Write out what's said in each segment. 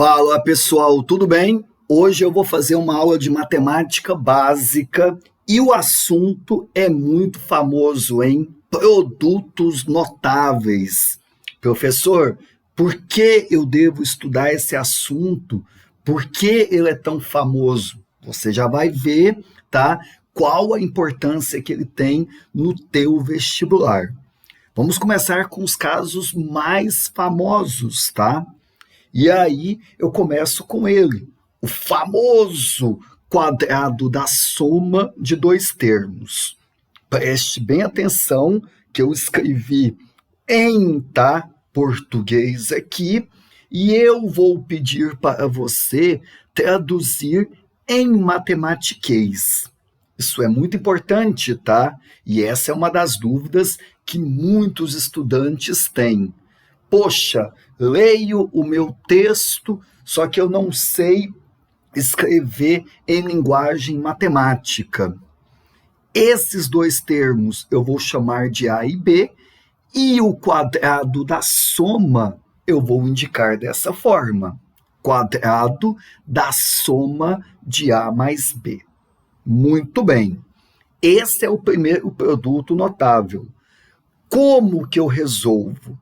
Fala pessoal, tudo bem? Hoje eu vou fazer uma aula de matemática básica e o assunto é muito famoso, hein? Produtos notáveis. Professor, por que eu devo estudar esse assunto? Por que ele é tão famoso? Você já vai ver, tá? Qual a importância que ele tem no teu vestibular. Vamos começar com os casos mais famosos, tá? E aí eu começo com ele, o famoso quadrado da soma de dois termos. Preste bem atenção que eu escrevi em português aqui e eu vou pedir para você traduzir em matematiquês. Isso é muito importante, tá? E essa é uma das dúvidas que muitos estudantes têm. Poxa, leio o meu texto, só que eu não sei escrever em linguagem matemática. Esses dois termos eu vou chamar de A e B, e o quadrado da soma eu vou indicar dessa forma. Quadrado da soma de A mais B. Muito bem. Esse é o primeiro produto notável. Como que eu resolvo?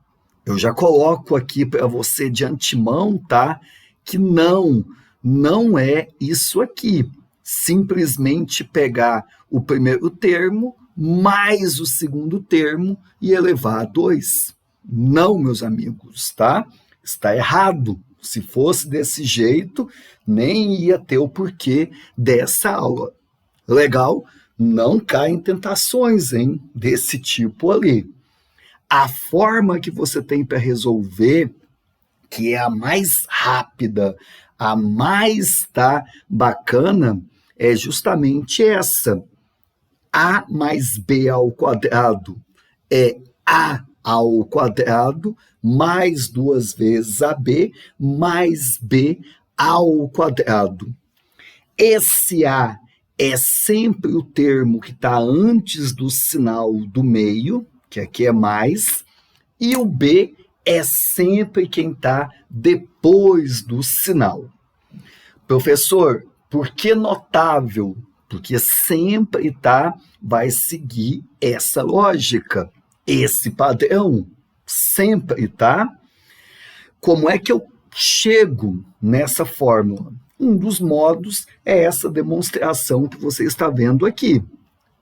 Eu já coloco aqui para você de antemão, tá? Que não é isso aqui. Simplesmente pegar o primeiro termo mais o segundo termo e elevar a 2. Não, meus amigos, tá? Está errado. Se fosse desse jeito, nem ia ter o porquê dessa aula. Legal? Não cai em tentações, hein? Desse tipo ali. A forma que você tem para resolver, que é a mais rápida, a mais bacana, é justamente essa. A mais B ao quadrado é A ao quadrado mais 2 vezes AB mais B ao quadrado. Esse A é sempre o termo que está antes do sinal do meio, que aqui é mais, e o B é sempre quem está depois do sinal. Professor, por que notável? Porque sempre vai seguir essa lógica, esse padrão, sempre, tá? Como é que eu chego nessa fórmula? Um dos modos é essa demonstração que você está vendo aqui.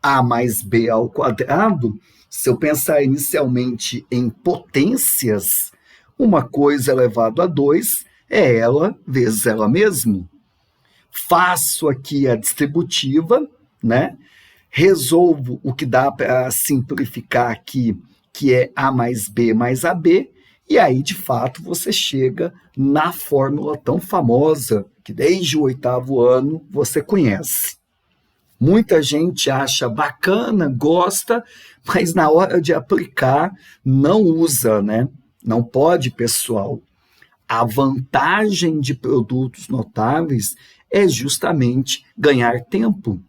A mais B ao quadrado, se eu pensar inicialmente em potências, uma coisa elevado a 2 é ela vezes ela mesma. Faço aqui a distributiva, né? Resolvo o que dá para simplificar aqui, que é A mais B mais AB, e aí, de fato, você chega na fórmula tão famosa que desde o 8º ano você conhece. Muita gente acha bacana, gosta, mas na hora de aplicar não usa, né? Não pode, pessoal. A vantagem de produtos notáveis é justamente ganhar tempo.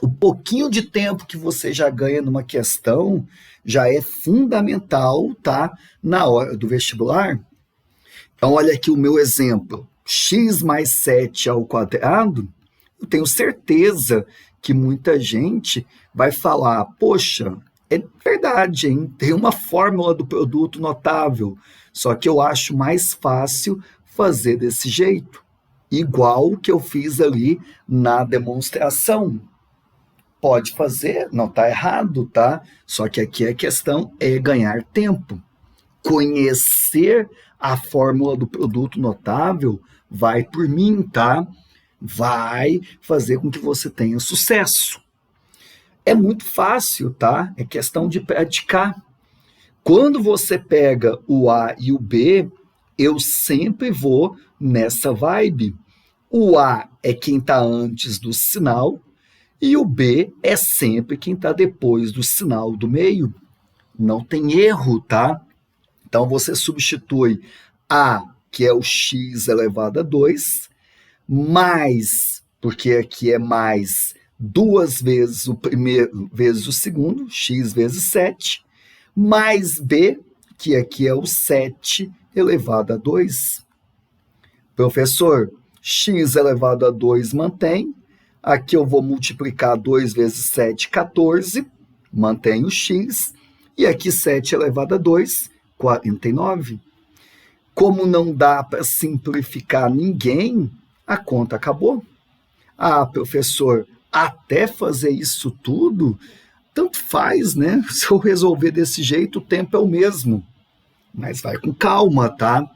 O pouquinho de tempo que você já ganha numa questão já é fundamental, tá? Na hora do vestibular. Então, olha aqui o meu exemplo. X mais 7 ao quadrado, eu tenho certeza que muita gente vai falar, poxa, é verdade, hein? Tem uma fórmula do produto notável, só que eu acho mais fácil fazer desse jeito, igual que eu fiz ali na demonstração. Pode fazer, não está errado, tá? Só que aqui a questão é ganhar tempo. Conhecer a fórmula do produto notável vai por mim, tá? Vai fazer com que você tenha sucesso. É muito fácil, tá? É questão de praticar. Quando você pega o A e o B, eu sempre vou nessa vibe. O A é quem está antes do sinal e o B é sempre quem está depois do sinal do meio. Não tem erro, tá? Então, você substitui A, que é o x elevado a 2, mais, porque aqui é mais 2 vezes o primeiro vezes o segundo, x vezes 7, mais B, que aqui é o 7 elevado a 2. Professor, x elevado a 2 mantém. Aqui eu vou multiplicar 2 vezes 7, 14. Mantém o x. E aqui 7 elevado a 2, 49. Como não dá para simplificar ninguém, a conta acabou. Ah, professor, até fazer isso tudo, tanto faz, né? Se eu resolver desse jeito, o tempo é o mesmo. Mas vai com calma, tá?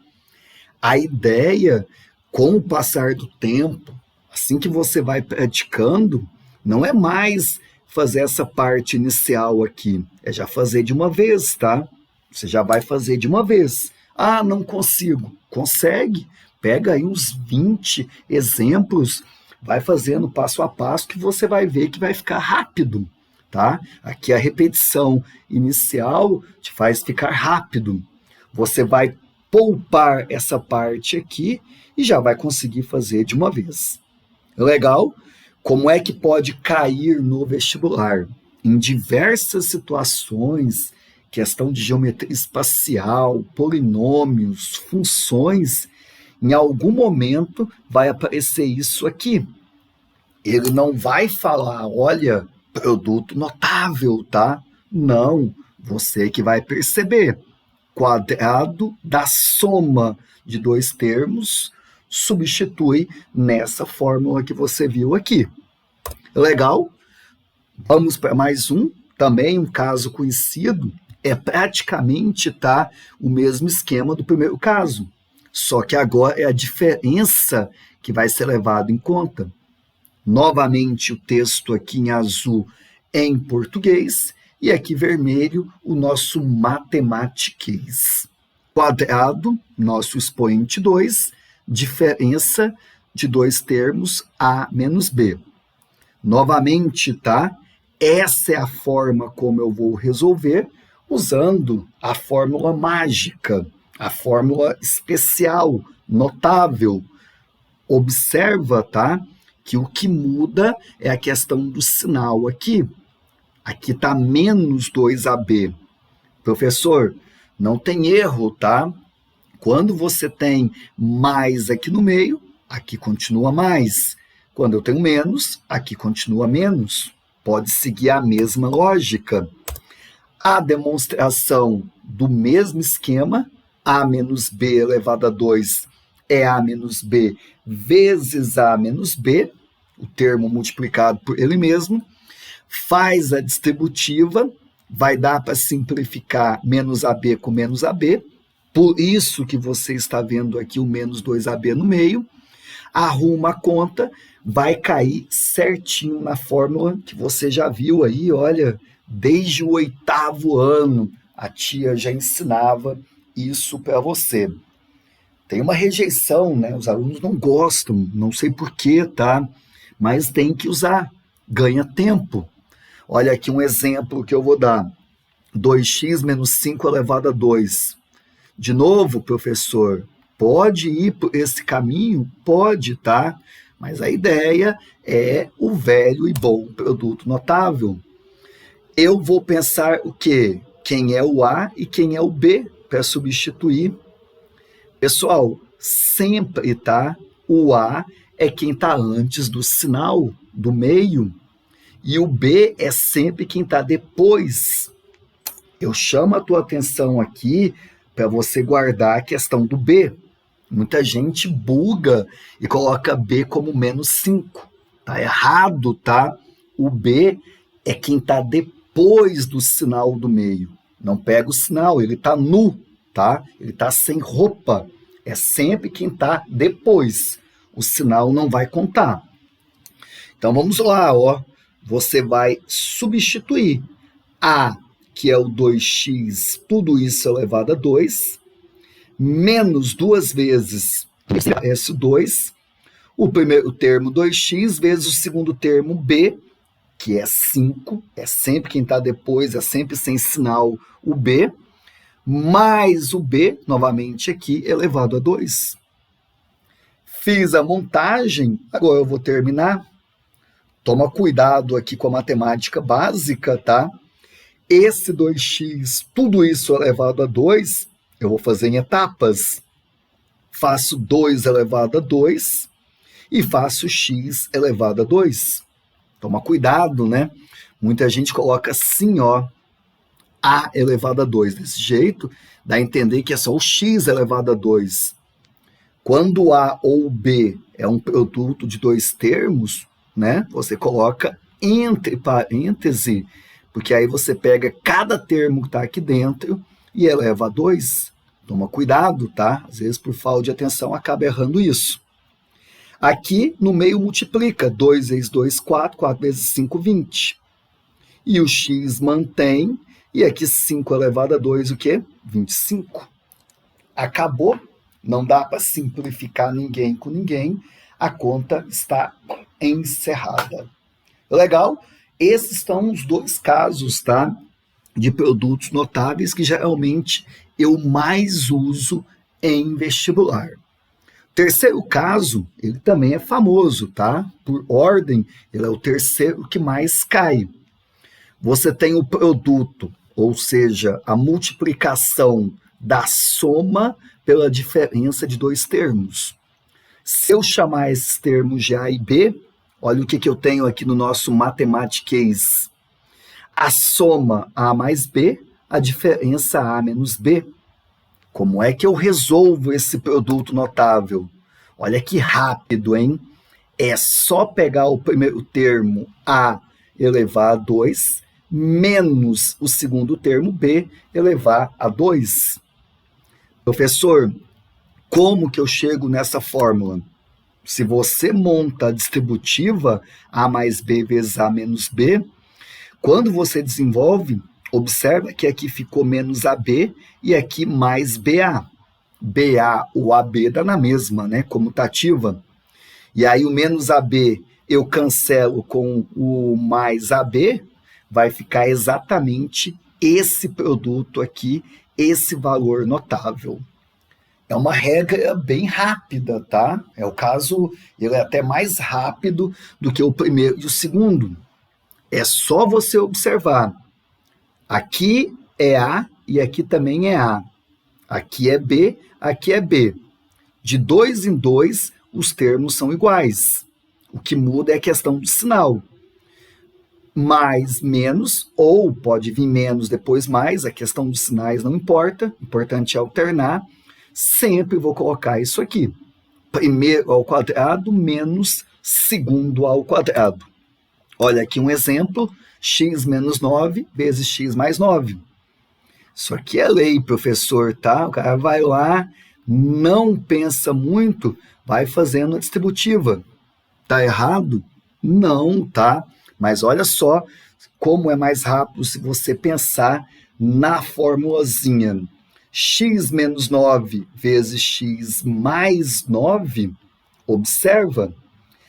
A ideia, com o passar do tempo, assim que você vai praticando, não é mais fazer essa parte inicial aqui, é já fazer de uma vez, tá? Você já vai fazer de uma vez. Ah, não consigo. Consegue. Pega aí uns 20 exemplos, vai fazendo passo a passo que você vai ver que vai ficar rápido, tá? Aqui a repetição inicial te faz ficar rápido. Você vai poupar essa parte aqui e já vai conseguir fazer de uma vez. Legal? Como é que pode cair no vestibular? Em diversas situações, questão de geometria espacial, polinômios, funções, em algum momento vai aparecer isso aqui. Ele não vai falar, olha, produto notável, tá? Não, você que vai perceber. Quadrado da soma de dois termos substitui nessa fórmula que você viu aqui. Legal? Vamos para mais um, também um caso conhecido, é praticamente o mesmo esquema do primeiro caso, só que agora é a diferença que vai ser levado em conta. Novamente o texto aqui em azul em português e aqui vermelho o nosso matematiquês. Quadrado, nosso expoente 2, diferença de dois termos A menos B. Novamente, essa é a forma como eu vou resolver, usando a fórmula mágica, a fórmula especial, notável. Observa, que o que muda é a questão do sinal aqui. Aqui está menos 2AB. Professor, não tem erro, Quando você tem mais aqui no meio, aqui continua mais. Quando eu tenho menos, aqui continua menos. Pode seguir a mesma lógica. A demonstração do mesmo esquema, A menos B elevado a 2 é A menos B vezes A menos B, o termo multiplicado por ele mesmo, faz a distributiva, vai dar para simplificar menos AB com menos AB, por isso que você está vendo aqui o menos 2AB no meio, arruma a conta, vai cair certinho na fórmula que você já viu aí, olha, desde o 8º ano, a tia já ensinava isso para você. Tem uma rejeição, né? Os alunos não gostam, não sei porquê, mas tem que usar, ganha tempo. Olha aqui um exemplo que eu vou dar, 2x menos 5 elevado a 2. De novo, professor, pode ir por esse caminho? Pode, mas a ideia é o velho e bom produto notável. Eu vou pensar o quê? Quem é o A e quem é o B para substituir. Pessoal, sempre, o A é quem está antes do sinal, do meio, e o B é sempre quem está depois. Eu chamo a tua atenção aqui para você guardar a questão do B. Muita gente buga e coloca B como menos 5. Tá errado, O B é quem está depois do sinal do meio. Não pega o sinal, ele está nu, Ele está sem roupa. É sempre quem está depois. O sinal não vai contar. Então vamos lá, Você vai substituir A, que é o 2x, tudo isso elevado a 2, menos 2 vezes S2, o primeiro termo 2x, vezes o segundo termo B, que é 5, é sempre quem está depois, é sempre sem sinal o B, mais o B, novamente aqui, elevado a 2. Fiz a montagem, agora eu vou terminar. Toma cuidado aqui com a matemática básica, Esse 2x, tudo isso elevado a 2, eu vou fazer em etapas. faço 2 elevado a 2 e faço x elevado a 2. Toma cuidado, né? Muita gente coloca assim, ó, a elevado a 2. Desse jeito, dá a entender que é só o x elevado a 2. Quando A ou B é um produto de 2 termos, né? Você coloca entre parênteses, porque aí você pega cada termo que está aqui dentro e eleva a 2. Toma cuidado, tá? Às vezes, por falta de atenção, acaba errando isso. Aqui, no meio, multiplica. 2 vezes 2, 4. 4 vezes 5, 20. E o x mantém. E aqui, 5 elevado a 2, o quê? 25. Acabou. Não dá para simplificar ninguém com ninguém. A conta está encerrada. Legal? Esses são os 2 casos, tá? De produtos notáveis que geralmente eu mais uso em vestibular. Terceiro caso, ele também é famoso, tá? Por ordem, ele é o terceiro que mais cai. Você tem o produto, ou seja, a multiplicação da soma pela diferença de 2 termos. Se eu chamar esses termos de A e B, olha o que eu tenho aqui no nosso matematiquês. A soma A mais B, a diferença A menos B. Como é que eu resolvo esse produto notável? Olha que rápido, hein? É só pegar o primeiro termo A elevar a 2, menos o segundo termo B elevar a 2. Professor, como que eu chego nessa fórmula? Se você monta a distributiva A mais B vezes A menos B, quando você desenvolve, observa que aqui ficou menos AB e aqui mais BA. BA ou AB dá na mesma, né? Comutativa. E aí o menos AB eu cancelo com o mais AB, vai ficar exatamente esse produto aqui, esse valor notável. É uma regra bem rápida, tá? É o caso, ele é até mais rápido do que o primeiro e o segundo. É só você observar. Aqui é A e aqui também é A. Aqui é B, aqui é B. De 2 em 2, os termos são iguais. O que muda é a questão do sinal. Mais, menos, ou pode vir menos, depois mais, a questão dos sinais não importa, o importante é alternar. Sempre vou colocar isso aqui. Primeiro ao quadrado menos segundo ao quadrado. Olha aqui um exemplo, x menos 9 vezes x mais 9. Isso aqui é lei, professor, tá? O cara vai lá, não pensa muito, vai fazendo a distributiva. Tá errado? Não, tá? Mas olha só como é mais rápido se você pensar na formulazinha. X menos 9 vezes x mais 9, observa,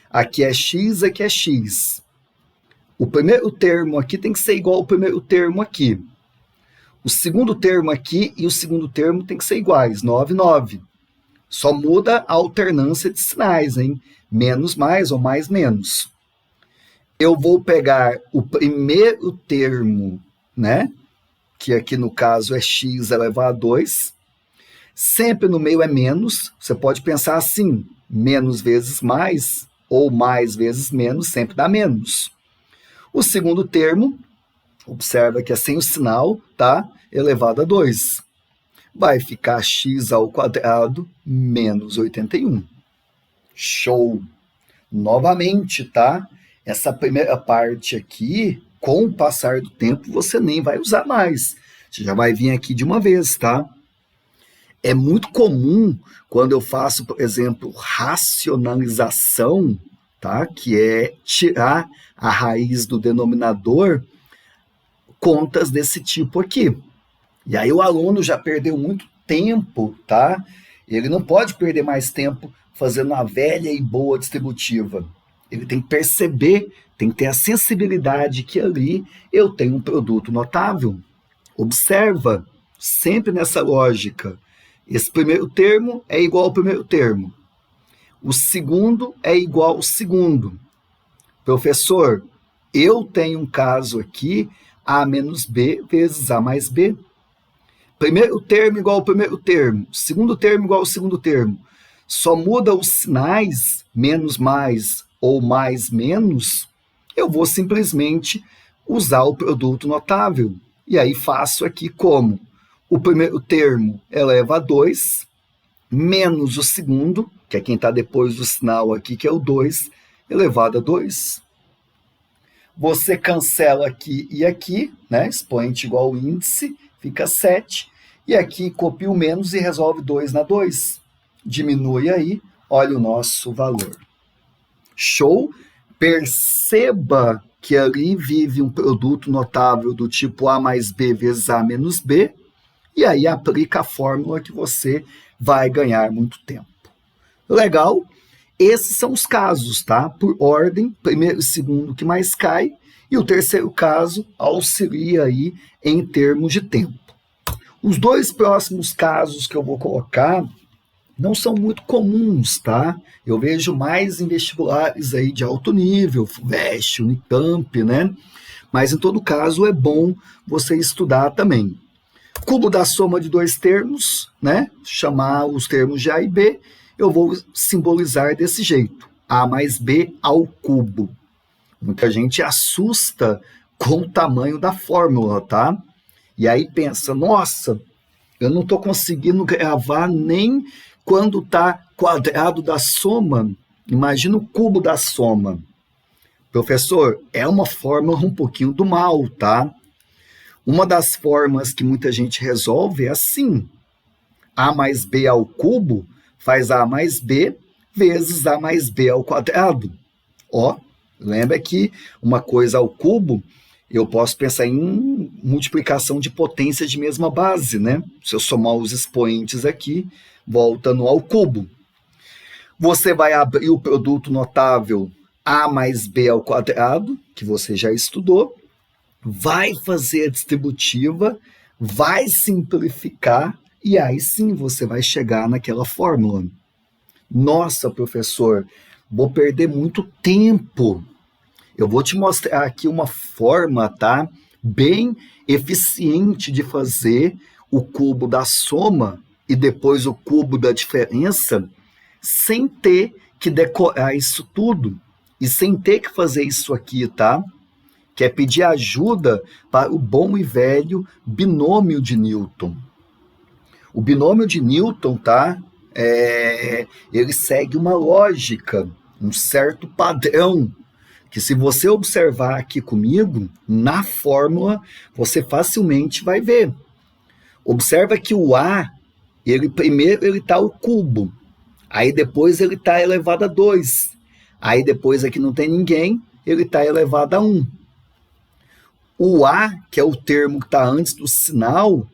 aqui é x, aqui é x. O primeiro termo aqui tem que ser igual ao primeiro termo aqui. O segundo termo aqui e o segundo termo tem que ser iguais, 9, 9. Só muda a alternância de sinais, hein? Menos, mais ou mais, menos. Eu vou pegar o primeiro termo, né? Que aqui no caso é x elevado a 2. Sempre no meio é menos. Você pode pensar assim, menos vezes mais, ou mais vezes menos, sempre dá menos. O segundo termo, observa que é sem o sinal, tá? Elevado a 2. Vai ficar x ao quadrado menos 81. Show! Novamente, tá? Essa primeira parte aqui, com o passar do tempo, você nem vai usar mais. Você já vai vir aqui de uma vez, tá? É muito comum, quando eu faço, por exemplo, racionalização, tá? Que é tirar a raiz do denominador, contas desse tipo aqui. E aí o aluno já perdeu muito tempo, tá? Ele não pode perder mais tempo fazendo uma velha e boa distributiva. Ele tem que perceber, tem que ter a sensibilidade que ali eu tenho um produto notável. Observa, sempre nessa lógica. Esse primeiro termo é igual ao primeiro termo. O segundo é igual ao segundo. Professor, eu tenho um caso aqui, A menos B vezes A mais B. Primeiro termo igual ao primeiro termo, segundo termo igual ao segundo termo. só muda os sinais, menos mais ou mais menos, eu vou simplesmente usar o produto notável. E aí faço aqui como? O primeiro termo eleva a 2, menos o segundo, que é quem está depois do sinal aqui, que é o 2, elevado a 2. Você cancela aqui e aqui, né? Expoente igual ao índice, fica 7. E aqui copia o menos e resolve 2 na 2. Diminui aí, olha o nosso valor. Show? Perceba que ali vive um produto notável do tipo A mais B vezes A menos B, e aí aplica a fórmula que você vai ganhar muito tempo. Legal? Esses são os casos, tá? Por ordem, primeiro e segundo que mais cai, e o terceiro caso auxilia aí em termos de tempo. Os dois próximos casos que eu vou colocar não são muito comuns, tá? Eu vejo mais em vestibulares aí de alto nível, FUVEST, Unicamp, né? Mas em todo caso é bom você estudar também. Cubo da soma de dois termos, né? Chamar os termos de A e B, eu vou simbolizar desse jeito, A mais B ao cubo. Muita gente assusta com o tamanho da fórmula, tá? E aí pensa, nossa, eu não estou conseguindo gravar nem quando está quadrado da soma. Imagina o cubo da soma. Professor, é uma fórmula um pouquinho do mal, tá? Uma das formas que muita gente resolve é assim. A mais B ao cubo faz A mais B vezes A mais B ao quadrado. Ó, lembra que uma coisa ao cubo, eu posso pensar em multiplicação de potência de mesma base, né? Se eu somar os expoentes aqui, volta no ao cubo. Você vai abrir o produto notável A mais B ao quadrado, que você já estudou, vai fazer a distributiva, vai simplificar, e aí sim você vai chegar naquela fórmula. Nossa, professor, vou perder muito tempo. Eu vou te mostrar aqui uma forma, tá? Bem eficiente de fazer o cubo da soma e depois o cubo da diferença sem ter que decorar isso tudo e sem ter que fazer isso aqui, tá? Que é pedir ajuda para o bom e velho binômio de Newton. O binômio de Newton, tá? Ele segue uma lógica, um certo padrão, que se você observar aqui comigo, na fórmula, você facilmente vai ver. Observa que o A, primeiro ele está ao cubo, aí depois ele está elevado a 2, aí depois aqui não tem ninguém, ele está elevado a 1. O A, que é o termo que está antes do sinal,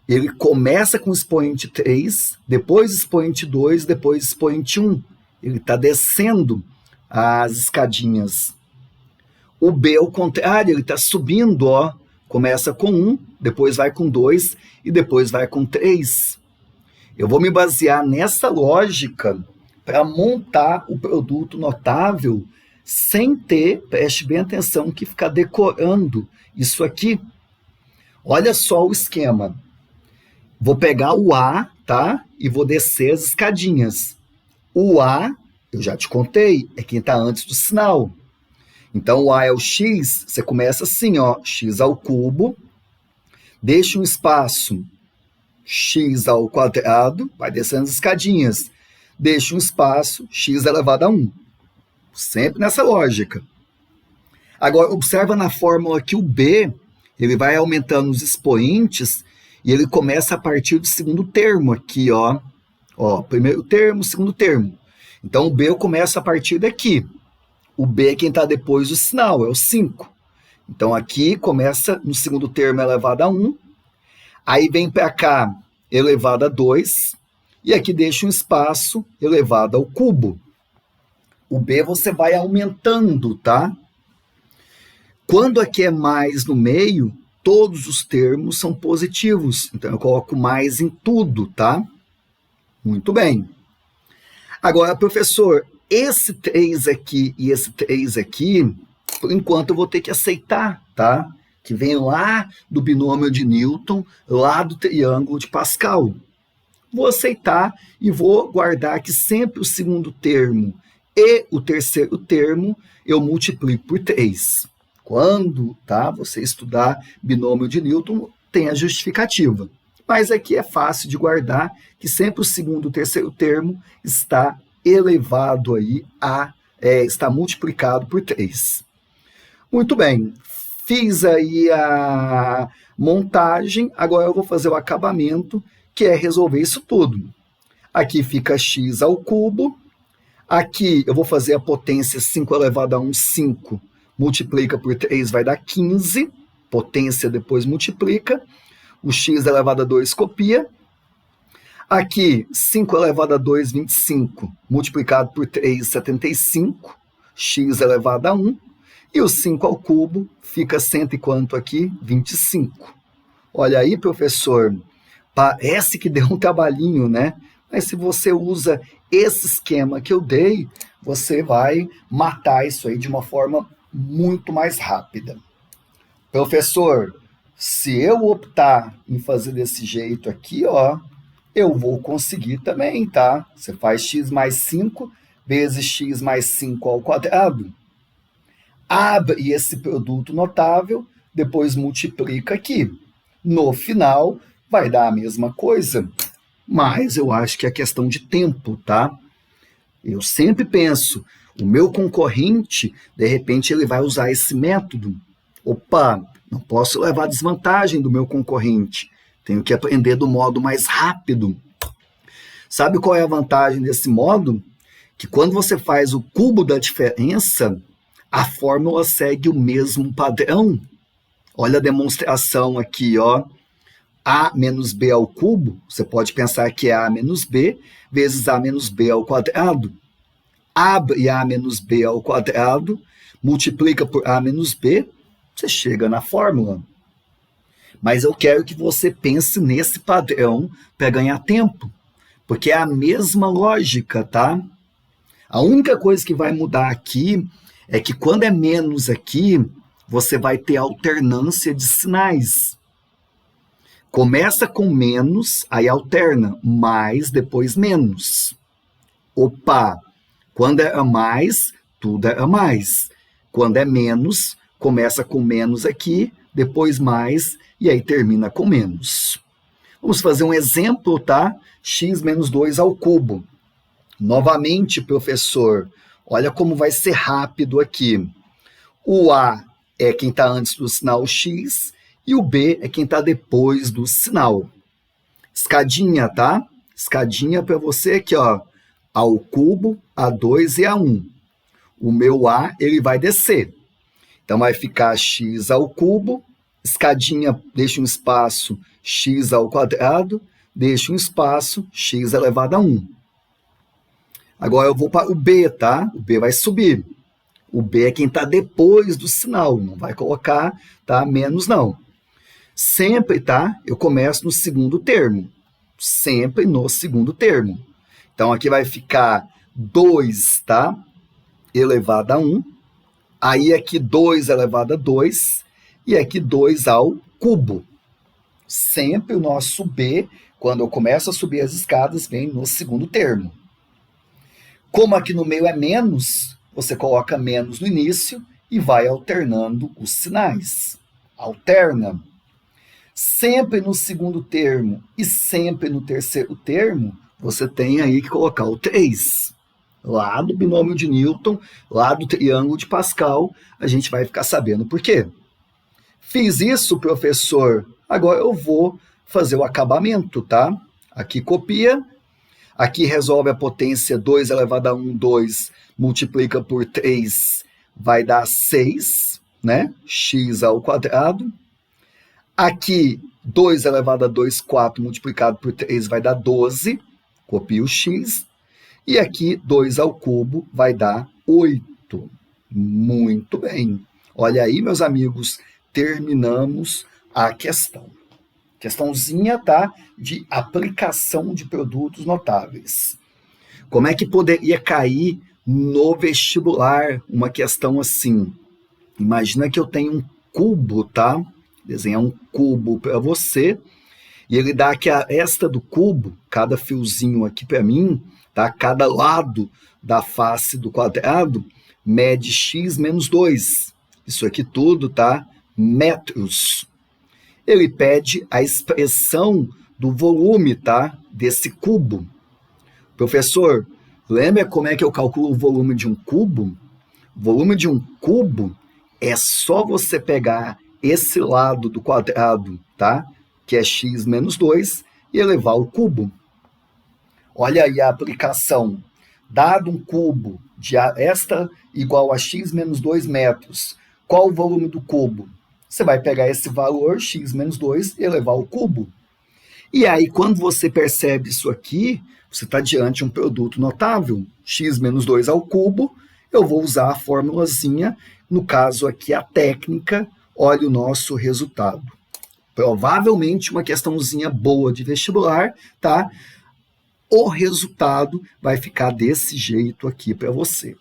ele começa com o expoente 3, depois expoente 2, depois expoente 1. Ele está descendo as escadinhas. O B, ao contrário, ele está subindo, ó. Começa com 1, depois vai com 2 e depois vai com 3. Eu vou me basear nessa lógica para montar o produto notável sem ter, preste bem atenção, que ficar decorando isso aqui. Olha só o esquema. Vou pegar o A, tá? E vou descer as escadinhas. O A, eu já te contei, é quem está antes do sinal. Então, o A é o x, você começa assim, ó, x ao cubo, deixa um espaço, x ao quadrado, vai descendo as escadinhas, deixa um espaço, x elevado a 1. Sempre nessa lógica. Agora, observa na fórmula que o B, ele vai aumentando os expoentes e ele começa a partir do segundo termo aqui, ó. Ó, primeiro termo, segundo termo. Então, o B eu começo a partir daqui. O B é quem está depois do sinal, é o 5. Então, aqui começa no segundo termo elevado a 1. Aí vem para cá elevado a 2. E aqui deixa um espaço elevado ao cubo. O B você vai aumentando, tá? Quando aqui é mais no meio, todos os termos são positivos. Então, eu coloco mais em tudo, tá? Muito bem. Agora, professor, esse 3 aqui e esse 3 aqui, por enquanto eu vou ter que aceitar, tá? Que vem lá do binômio de Newton, lá do triângulo de Pascal. vou aceitar e vou guardar que sempre o segundo termo e o terceiro termo eu multiplico por 3. Quando você estudar binômio de Newton, tem a justificativa. Mas aqui é fácil de guardar que sempre o segundo e o terceiro termo está elevado aí está multiplicado por 3. Muito bem, fiz aí a montagem, agora eu vou fazer o acabamento, que é resolver isso tudo. Aqui fica x ao cubo, aqui eu vou fazer a potência 5 elevado a 1, 5, multiplica por 3 vai dar 15, potência depois multiplica, o x elevado a 2 copia, aqui 5 elevado a 2, 25, multiplicado por 3, 75, x elevado a 1, e o 5 ao cubo fica cento e quanto aqui? 25. Olha aí, professor, parece que deu um trabalhinho, né? Mas se você usa esse esquema que eu dei, você vai matar isso aí de uma forma muito mais rápida. Professor, se eu optar em fazer desse jeito aqui, eu vou conseguir também, tá? Você faz x mais 5 vezes x mais 5 ao quadrado. Abre esse produto notável, depois multiplica aqui. No final, vai dar a mesma coisa, mas eu acho que é questão de tempo, tá? Eu sempre penso, o meu concorrente, de repente, ele vai usar esse método. Opa, não posso levar desvantagem do meu concorrente. Tenho que aprender do modo mais rápido. Sabe qual é a vantagem desse modo? Que quando você faz o cubo da diferença, a fórmula segue o mesmo padrão. Olha a demonstração aqui, a menos b ao cubo, você pode pensar que é a menos b vezes a menos b ao quadrado. Abre a menos b ao quadrado, multiplica por a menos b, você chega na fórmula. Mas eu quero que você pense nesse padrão para ganhar tempo, porque é a mesma lógica, tá? A única coisa que vai mudar aqui é que quando é menos aqui, você vai ter alternância de sinais. Começa com menos, aí alterna, mais, depois menos. Opa, quando é a mais, tudo é a mais. Quando é menos, começa com menos aqui, depois mais, e aí termina com menos. Vamos fazer um exemplo, tá? X menos 2 ao cubo. Novamente, professor, olha como vai ser rápido aqui. O A é quem está antes do sinal X e o B é quem está depois do sinal. Escadinha, tá? Escadinha para você aqui, ao cubo, A2 e A1. O meu A, ele vai descer. Então, vai ficar X ao cubo, escadinha, deixa um espaço, X ao quadrado, deixa um espaço, X elevado a 1. Agora eu vou para o B, tá? O B vai subir. O B é quem está depois do sinal, não vai colocar, tá? Menos não. Sempre, tá? Eu começo no segundo termo. Sempre no segundo termo. Então, aqui vai ficar 2, tá? Elevado a 1. Aí, aqui 2 elevado a 2. E aqui 2 ao cubo. Sempre o nosso B, quando eu começo a subir as escadas, vem no segundo termo. Como aqui no meio é menos, você coloca menos no início e vai alternando os sinais. Alterna. Sempre no segundo termo e sempre no terceiro termo, você tem aí que colocar o 3. Lá do binômio de Newton, lá do triângulo de Pascal, a gente vai ficar sabendo por quê. Fiz isso, professor, agora eu vou fazer o acabamento, tá? Aqui copia. Aqui resolve a potência 2 elevado a 1, 2, multiplica por 3, vai dar 6, né? X ao quadrado. Aqui, 2 elevado a 2, 4, multiplicado por 3, vai dar 12, copia o x. E aqui, 2 ao cubo, vai dar 8. Muito bem. Olha aí, meus amigos, terminamos a questão. Questãozinha, tá? De aplicação de produtos notáveis. Como é que poderia cair no vestibular uma questão assim? Imagina que eu tenho um cubo, tá? Desenhar um cubo para você E ele dá que a esta do cubo, cada fiozinho aqui para mim, tá? Cada lado da face do quadrado mede x menos 2. Isso aqui tudo, tá? Metros. Ele pede a expressão do volume, tá? Desse cubo. Professor, lembra como é que eu calculo o volume de um cubo? O volume de um cubo é só você pegar esse lado do quadrado, tá? Que é x menos 2, e elevar ao cubo. Olha aí a aplicação. Dado um cubo de esta igual a x menos 2 metros, qual o volume do cubo? Você vai pegar esse valor, x menos 2, e elevar ao cubo. E aí, quando você percebe isso aqui, você está diante de um produto notável. X menos 2 ao cubo, eu vou usar a formulazinha, no caso aqui a técnica, olha o nosso resultado. Provavelmente uma questãozinha boa de vestibular, tá? O resultado vai ficar desse jeito aqui para você.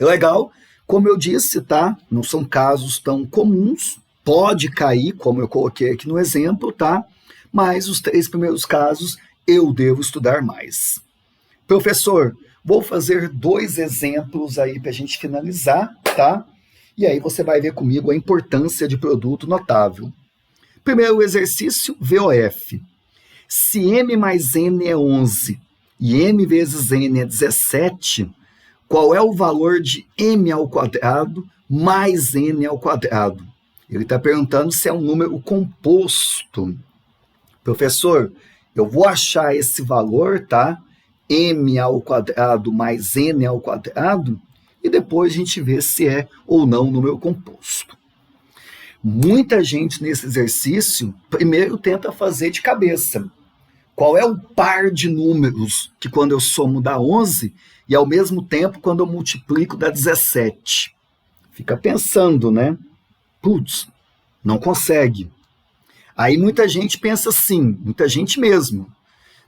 É legal? Como eu disse, tá? Não são casos tão comuns, pode cair, como eu coloquei aqui no exemplo, tá? Mas os 3 primeiros casos eu devo estudar mais. Professor, vou fazer 2 exemplos aí para a gente finalizar, tá? E aí você vai ver comigo a importância de produto notável. Primeiro exercício, VOF. Se m mais n é 11 e m vezes n é 17, qual é o valor de m ao quadrado mais n ao quadrado? Ele está perguntando se é um número composto. Professor, eu vou achar esse valor, tá? M ao quadrado mais n ao quadrado, e depois a gente vê se é ou não um número composto. Muita gente nesse exercício, primeiro tenta fazer de cabeça. Qual é o par de números que quando eu somo dá 11 e ao mesmo tempo quando eu multiplico dá 17? Fica pensando, né? Putz, não consegue. Aí muita gente pensa assim, muita gente mesmo.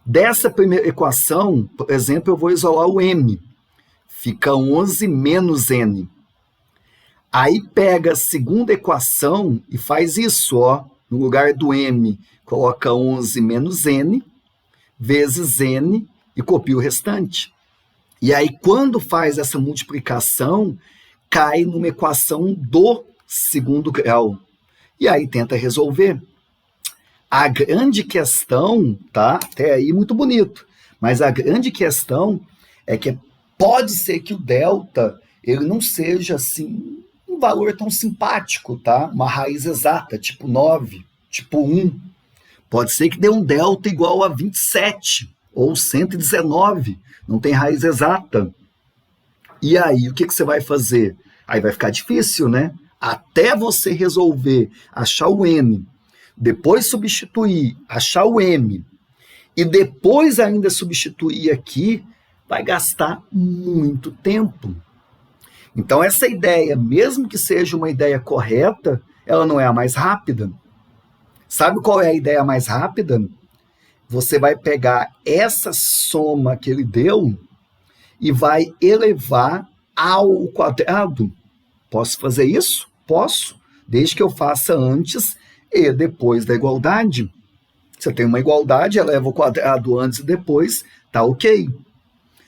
Dessa primeira equação, por exemplo, eu vou isolar o m. Fica 11 menos n. Aí pega a segunda equação e faz isso, ó. No lugar do m, coloca 11 menos n, vezes n, e copia o restante. E aí, quando faz essa multiplicação, cai numa equação do segundo grau. E aí tenta resolver. A grande questão, tá? Até aí muito bonito, mas a grande questão é que pode ser que o delta ele não seja assim um valor tão simpático, tá? Uma raiz exata, tipo 9, tipo 1. Pode ser que dê um delta igual a 27 ou 119, não tem raiz exata. E aí, o que você vai fazer? Aí vai ficar difícil, né? Até você resolver achar o n, depois substituir, achar o m, e depois ainda substituir aqui, vai gastar muito tempo. Então, essa ideia, mesmo que seja uma ideia correta, ela não é a mais rápida. Sabe qual é a ideia mais rápida? Você vai pegar essa soma que ele deu e vai elevar ao quadrado. Posso fazer isso? Posso, desde que eu faça antes e depois da igualdade. Você tem uma igualdade, eleva o quadrado antes e depois, tá ok.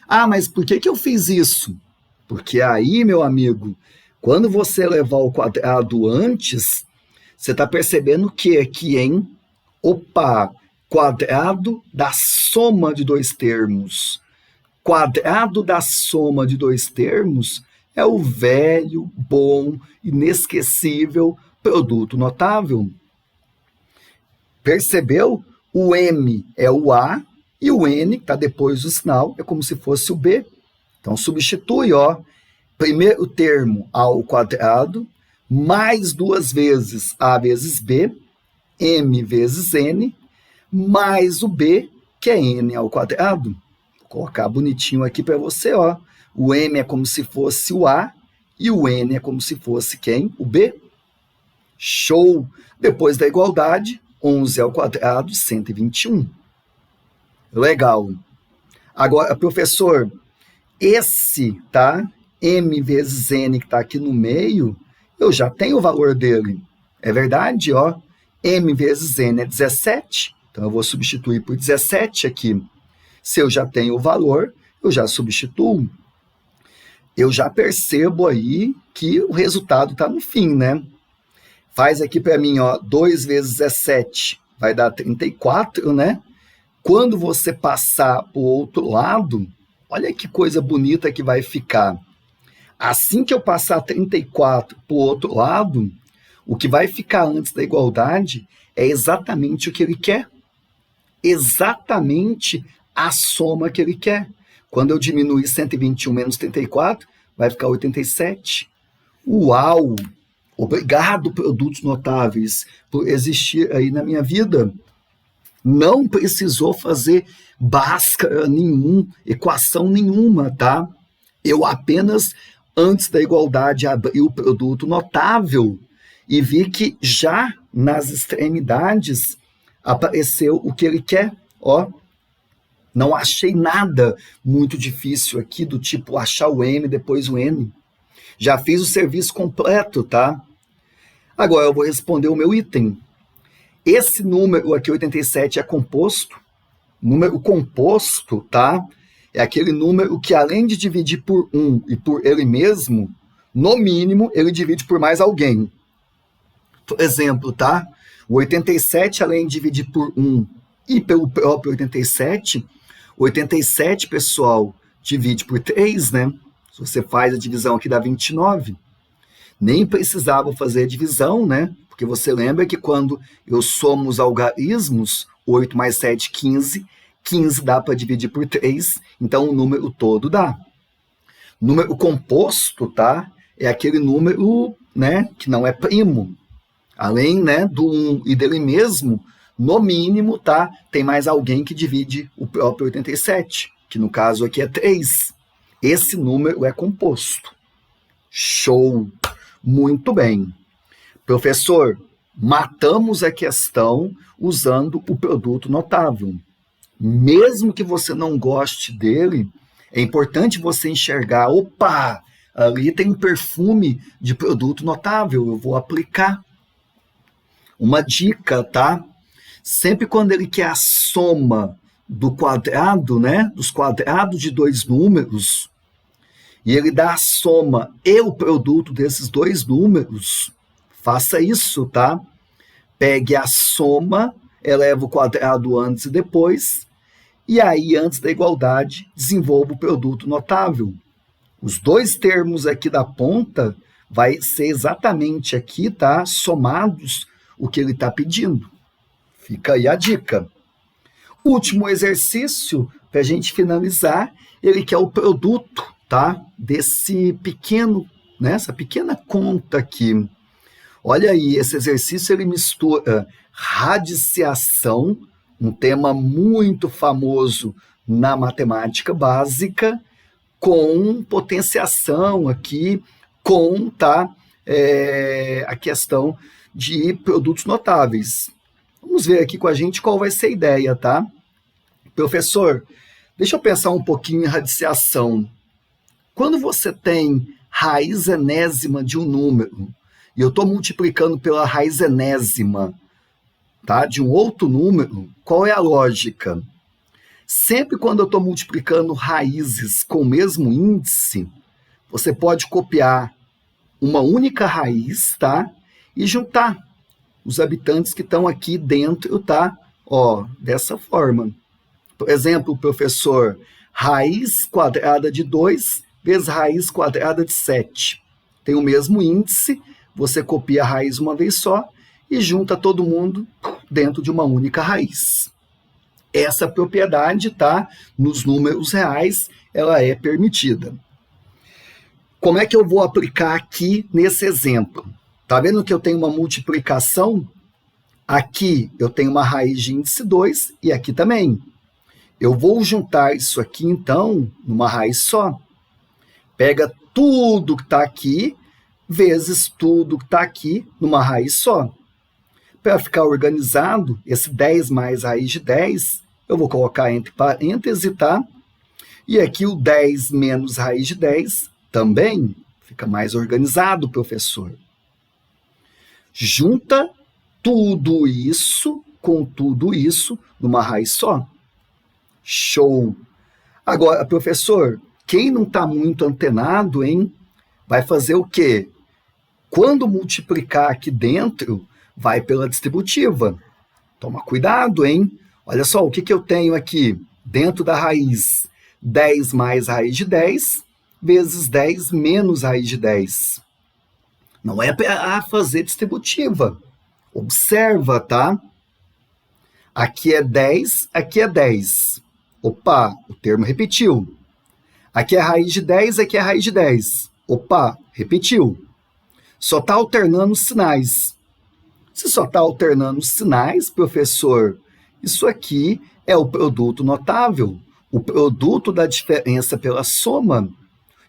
Ah, mas por que eu fiz isso? Porque aí, meu amigo, quando você elevar o quadrado antes, você está percebendo que aqui, hein? Opa, quadrado da soma de 2 termos. Quadrado da soma de 2 termos é o velho, bom, inesquecível produto notável. Percebeu? O m é o a e o n, que está depois do sinal, é como se fosse o b. Então, substitui, ó, primeiro termo a ao quadrado, mais 2 vezes a vezes b, m vezes n, mais o b, que é n ao quadrado. Vou colocar bonitinho aqui para você, ó. O m é como se fosse o a e o n é como se fosse quem? O b. Show! Depois da igualdade, 11 ao quadrado, 121. Legal. Agora, professor, esse, tá? M vezes N que está aqui no meio, eu já tenho o valor dele. É verdade, ó. M vezes N é 17. Então, eu vou substituir por 17 aqui. Se eu já tenho o valor, eu já substituo. Eu já percebo aí que o resultado está no fim, né? Faz aqui para mim, ó, 2 vezes 17 vai dar 34, né? Quando você passar para o outro lado, olha que coisa bonita que vai ficar. Assim que eu passar 34 para o outro lado, o que vai ficar antes da igualdade é exatamente o que ele quer. Exatamente a soma que ele quer. Quando eu diminuir 121 menos 34, vai ficar 87. Uau! Obrigado, Produtos Notáveis, por existir aí na minha vida. Não precisou fazer Bhaskara nenhum, equação nenhuma, tá? Eu apenas, antes da igualdade, abri o produto notável e vi que já nas extremidades apareceu o que ele quer, ó. Não achei nada muito difícil aqui, do tipo achar o M, depois o N. Já fiz o serviço completo, tá? Agora eu vou responder o meu item. Esse número aqui, 87, é composto. Número composto, tá? É aquele número que, além de dividir por 1 e por ele mesmo, no mínimo, ele divide por mais alguém. Por exemplo, tá? O 87, além de dividir por 1 e pelo próprio 87, 87, pessoal, divide por 3, né? Se você faz a divisão aqui dá 29. Nem precisava fazer a divisão, né? Porque você lembra que quando eu somo os algarismos, 8 mais 7, 15, 15 dá para dividir por 3, então o número todo dá. Número composto, tá? É aquele número, né, que não é primo. Além, né, do 1 e dele mesmo, no mínimo, tá? Tem mais alguém que divide o próprio 87, que no caso aqui é 3. Esse número é composto. Show! Muito bem. Professor, matamos a questão usando o produto notável. Mesmo que você não goste dele, é importante você enxergar, opa, ali tem um perfume de produto notável, eu vou aplicar. Uma dica, tá? Sempre quando ele quer a soma do quadrado, né, dos quadrados de dois números, e ele dá a soma e o produto desses dois números, faça isso, tá? Pegue a soma, eleva o quadrado antes e depois, e aí, antes da igualdade, desenvolva o produto notável. Os dois termos aqui da ponta vai ser exatamente aqui, tá? Somados o que ele está pedindo. Fica aí a dica. Último exercício, para a gente finalizar, ele quer o produto, tá? Desse pequeno, né? Essa pequena conta aqui. Olha aí, esse exercício ele mistura radiciação, um tema muito famoso na matemática básica, com potenciação aqui, com, tá? A questão de produtos notáveis. Vamos ver aqui com a gente qual vai ser a ideia, tá? Professor, deixa eu pensar um pouquinho em radiciação. Quando você tem raiz enésima de um número, e eu estou multiplicando pela raiz enésima, tá, de um outro número, qual é a lógica? Sempre quando eu estou multiplicando raízes com o mesmo índice, você pode copiar uma única raiz, tá? E juntar os habitantes que estão aqui dentro, tá? Ó, dessa forma. Por exemplo, professor, raiz quadrada de 2 vezes raiz quadrada de 7. Tem o mesmo índice, você copia a raiz uma vez só e junta todo mundo dentro de uma única raiz. Essa propriedade, tá? Nos números reais, ela é permitida. Como é que eu vou aplicar aqui nesse exemplo? Tá vendo que eu tenho uma multiplicação? Aqui eu tenho uma raiz de índice 2 e aqui também. Eu vou juntar isso aqui, então, numa raiz só. Pega tudo que está aqui, vezes tudo que está aqui, numa raiz só. Para ficar organizado, esse 10 mais raiz de 10, eu vou colocar entre parênteses, tá? E aqui o 10 menos raiz de 10 também fica mais organizado, professor. Junta tudo isso com tudo isso numa raiz só. Show! Agora, professor, quem não está muito antenado, hein, vai fazer o quê? Quando multiplicar aqui dentro, vai pela distributiva. Toma cuidado, hein? Olha só, o que eu tenho aqui dentro da raiz? 10 mais raiz de 10, vezes 10 menos raiz de 10. Não é para fazer distributiva. Observa, tá? Aqui é 10, aqui é 10. Opa, o termo repetiu. Aqui é raiz de 10, aqui é raiz de 10. Opa, repetiu. Só está alternando os sinais. Se só está alternando os sinais, professor, isso aqui é o produto notável, o produto da diferença pela soma.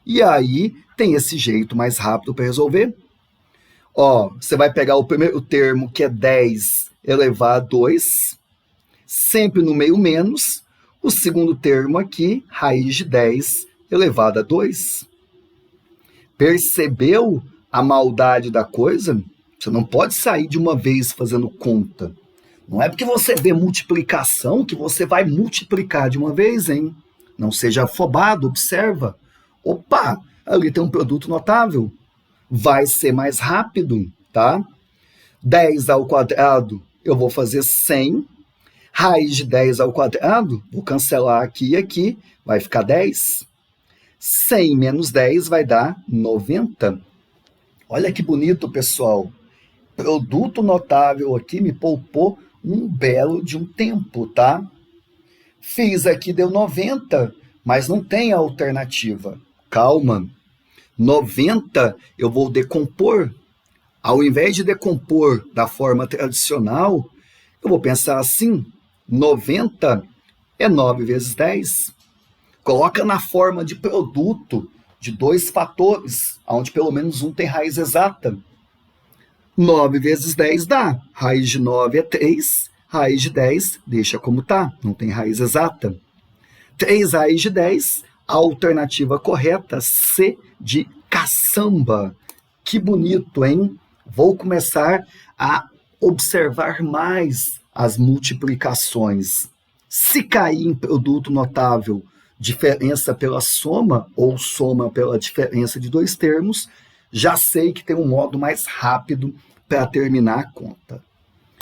E aí tem esse jeito mais rápido para resolver. Ó, você vai pegar o primeiro termo, que é 10 elevado a 2, sempre no meio menos. O segundo termo aqui, raiz de 10 elevado a 2. Percebeu a maldade da coisa? Você não pode sair de uma vez fazendo conta. Não é porque você vê multiplicação que você vai multiplicar de uma vez, hein? Não seja afobado, observa. Opa, ali tem um produto notável. Vai ser mais rápido, tá? 10 ao quadrado, eu vou fazer 100. Raiz de 10 ao quadrado, vou cancelar aqui e aqui, vai ficar 10. 100 menos 10 vai dar 90. Olha que bonito, pessoal. Produto notável aqui me poupou um belo de um tempo, tá? Fiz aqui, deu 90, mas não tem alternativa. Calma. 90 eu vou decompor. Ao invés de decompor da forma tradicional, eu vou pensar assim, 90 é 9 vezes 10. Coloca na forma de produto de dois fatores, onde pelo menos um tem raiz exata. 9 vezes 10 dá. Raiz de 9 é 3, raiz de 10 deixa como tá, não tem raiz exata. 3 raiz de 10, a alternativa correta, C de caçamba. Que bonito, hein? Vou começar a observar mais as multiplicações. Se cair em produto notável, diferença pela soma ou soma pela diferença de dois termos, já sei que tem um modo mais rápido para terminar a conta.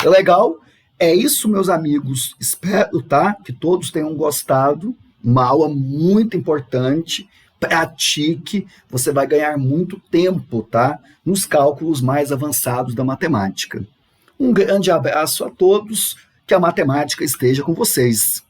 É legal? É isso, meus amigos. Espero, tá, que todos tenham gostado. Uma aula muito importante. Pratique, você vai ganhar muito tempo, tá, nos cálculos mais avançados da matemática. Um grande abraço a todos, que a matemática esteja com vocês.